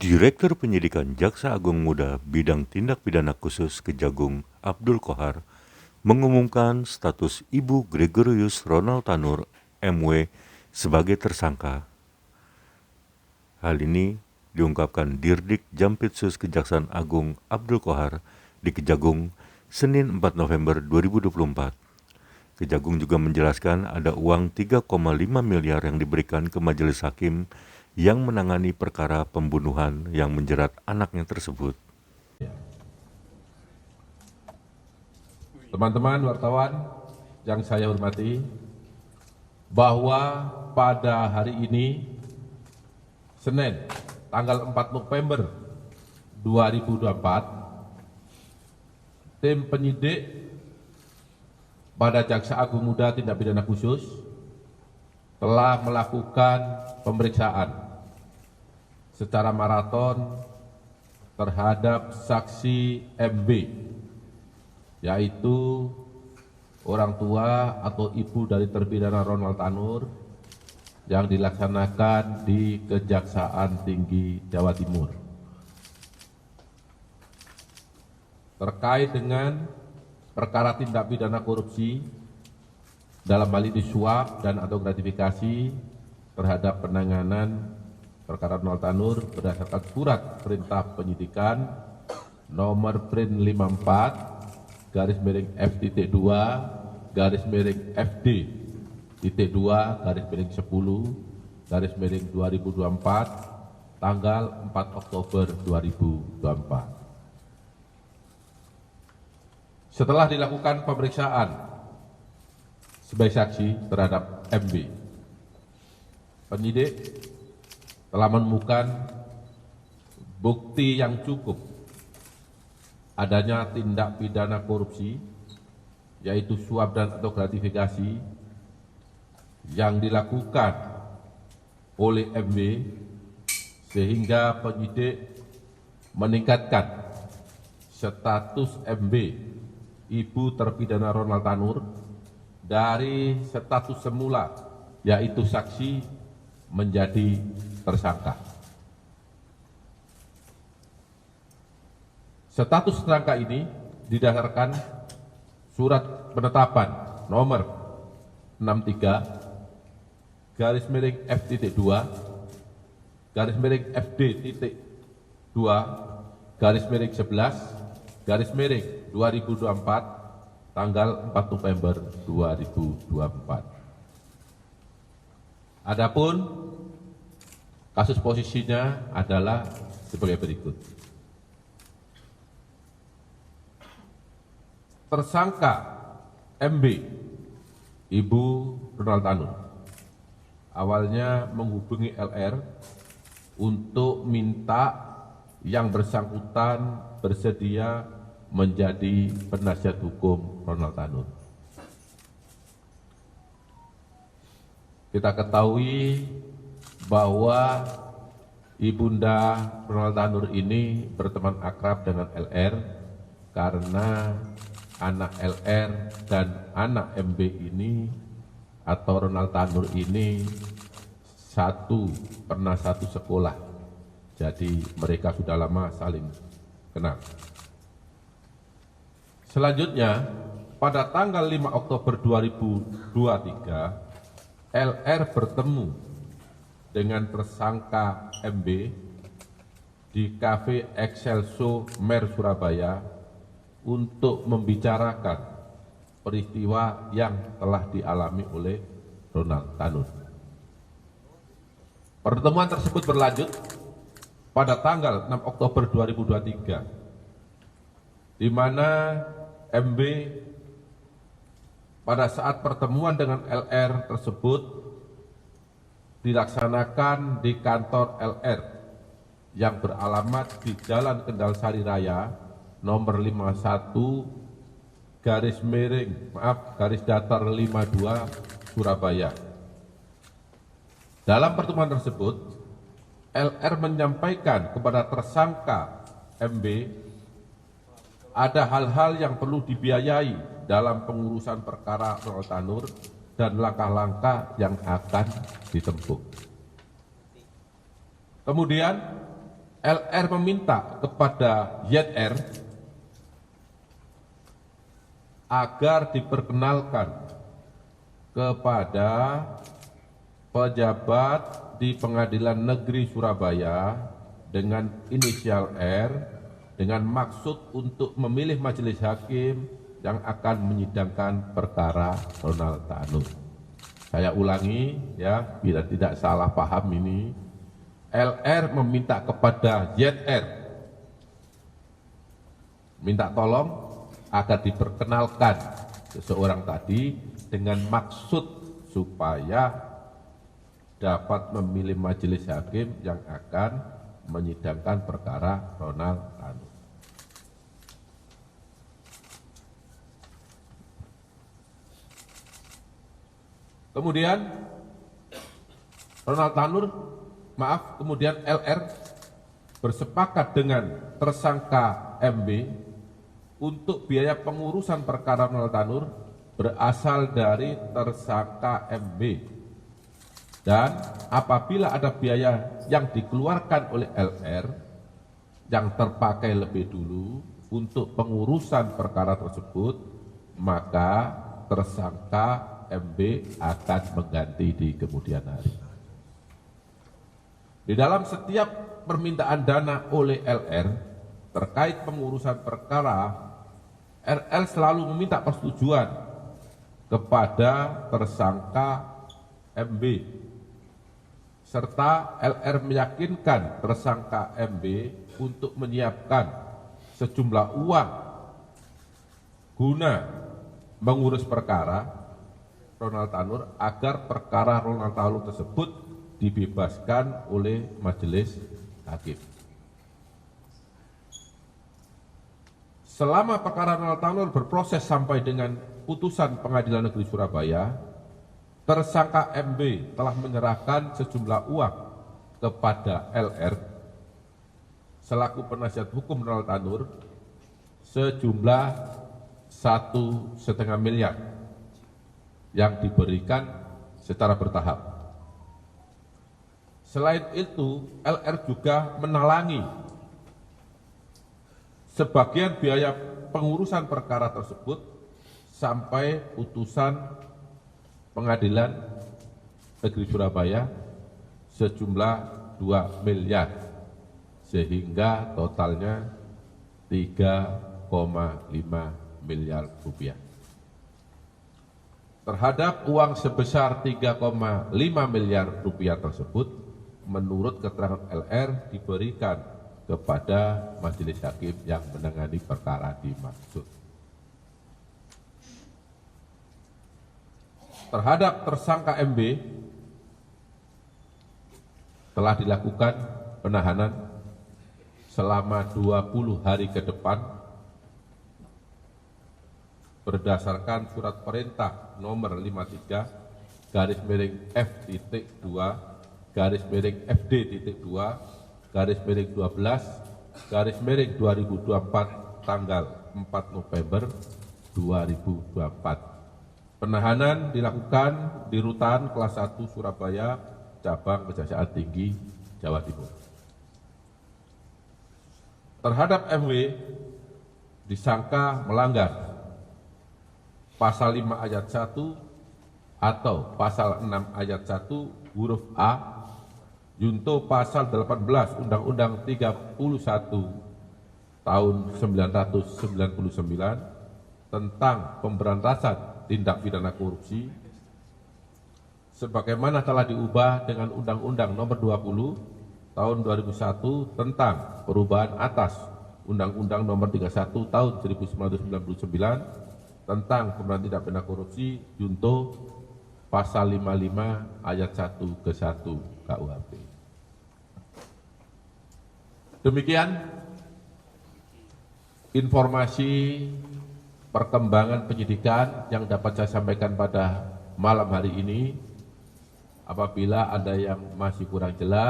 Direktur Penyidikan Jaksa Agung Muda Bidang Tindak Pidana Khusus Kejagung Abdul Qohar mengumumkan status Ibu Gregorius Ronald Tanur MW sebagai tersangka. Hal ini diungkapkan Dirdik Jampitsus Kejaksaan Agung Abdul Qohar di Kejagung Senin 4 November 2024. Kejagung juga menjelaskan ada uang 3,5 miliar yang diberikan ke majelis hakim yang menangani perkara pembunuhan yang menjerat anaknya tersebut. Teman-teman wartawan yang saya hormati, bahwa pada hari ini, Senin, tanggal 4 November 2024, tim penyidik pada Jaksa Agung Muda Tindak Pidana Khusus telah melakukan pemeriksaan secara maraton terhadap saksi MB, yaitu orang tua atau ibu dari terpidana Ronald Tanur yang dilaksanakan di Kejaksaan Tinggi Jawa Timur. Terkait dengan perkara tindak pidana korupsi dalam hal ini suap dan atau gratifikasi terhadap penanganan perkara Ronald Tanur berdasarkan surat perintah penyidikan nomor Prin 54 garis miring F.2 garis miring FD.2 garis miring 10 garis miring 2024 tanggal 4 Oktober 2024. Setelah dilakukan pemeriksaan sebagai saksi terhadap MB, penyidik telah menemukan bukti yang cukup adanya tindak pidana korupsi, yaitu suap dan atau gratifikasi yang dilakukan oleh MB, sehingga penyidik meningkatkan status MB, ibu terpidana Ronald Tanur, dari status semula yaitu saksi menjadi tersangka. Status tersangka ini didasarkan surat penetapan nomor 63 garis miring F.2 garis miring FD.2 garis miring 11 garis miring 2024 tanggal 4 November 2024. Adapun kasus posisinya adalah sebagai berikut. Tersangka MB, Ibu Ronald Tanur, awalnya menghubungi LR untuk minta yang bersangkutan bersedia menjadi penasihat hukum Ronald Tanur. Kita ketahui bahwa Ibunda Ronald Tanur ini berteman akrab dengan LR karena anak LR dan anak MB ini atau Ronald Tanur ini pernah satu sekolah. Jadi mereka sudah lama saling kenal. Selanjutnya, pada tanggal 5 Oktober 2023, LR bertemu dengan tersangka MB di Cafe Excelso Mer Surabaya untuk membicarakan peristiwa yang telah dialami oleh Ronald Tanur. Pertemuan tersebut berlanjut pada tanggal 6 Oktober 2023, di mana MB pada saat pertemuan dengan LR tersebut dilaksanakan di kantor LR yang beralamat di Jalan Kendal Sari Raya nomor 51 garis datar 52 Surabaya. Dalam pertemuan tersebut, LR menyampaikan kepada tersangka MB ada hal-hal yang perlu dibiayai dalam pengurusan perkara Ronald Tanur dan langkah-langkah yang akan ditempuh. Kemudian LR meminta kepada YR agar diperkenalkan kepada pejabat di Pengadilan Negeri Surabaya dengan inisial R dengan maksud untuk memilih majelis hakim yang akan menyidangkan perkara Ronald Tanur. Saya ulangi ya, bila tidak salah paham ini. LR meminta kepada YR, minta tolong agar diperkenalkan seseorang tadi dengan maksud supaya dapat memilih majelis hakim yang akan menyidangkan perkara Ronald Tanur. Kemudian kemudian LR bersepakat dengan tersangka MB untuk biaya pengurusan perkara Ronald Tanur berasal dari tersangka MB. Dan apabila ada biaya yang dikeluarkan oleh LR yang terpakai lebih dulu untuk pengurusan perkara tersebut, maka tersangka MB akan mengganti di kemudian hari. Di dalam setiap permintaan dana oleh LR terkait pengurusan perkara, RL selalu meminta persetujuan kepada tersangka MB, serta LR meyakinkan tersangka MB untuk menyiapkan sejumlah uang guna mengurus perkara Ronald Tanur agar perkara Ronald Tanur tersebut dibebaskan oleh majelis hakim. Selama perkara Ronald Tanur berproses sampai dengan putusan Pengadilan Negeri Surabaya, tersangka MB telah menyerahkan sejumlah uang kepada LR selaku penasihat hukum Ronald Tanur sejumlah 1,5 miliar yang diberikan secara bertahap. Selain itu, LR juga menalangi sebagian biaya pengurusan perkara tersebut sampai putusan Pengadilan Negeri Surabaya sejumlah 2 miliar, sehingga totalnya 3,5 miliar rupiah. Terhadap uang sebesar 3,5 miliar rupiah tersebut, menurut keterangan LR diberikan kepada majelis hakim yang menangani perkara dimaksud. Terhadap tersangka MB telah dilakukan penahanan selama 20 hari ke depan berdasarkan surat perintah nomor 53-FD.2/FD.2/12/2024 tanggal 4 November 2024. Penahanan dilakukan di Rutan Kelas 1 Surabaya, Cabang Kejaksaan Tinggi, Jawa Timur. Terhadap MW disangka melanggar Pasal 5 ayat 1 atau Pasal 6 ayat 1 huruf A, junto Pasal 18 Undang-Undang 31 tahun 1999 tentang pemberantasan tindak pidana korupsi, sebagaimana telah diubah dengan Undang-Undang Nomor 20 Tahun 2001 tentang perubahan atas Undang-Undang Nomor 31 Tahun 1999 tentang pemberantasan tindak pidana korupsi, junto Pasal 55 ayat 1 ke 1 KUHP. Demikian informasi perkembangan penyidikan yang dapat saya sampaikan pada malam hari ini. Apabila ada yang masih kurang jelas,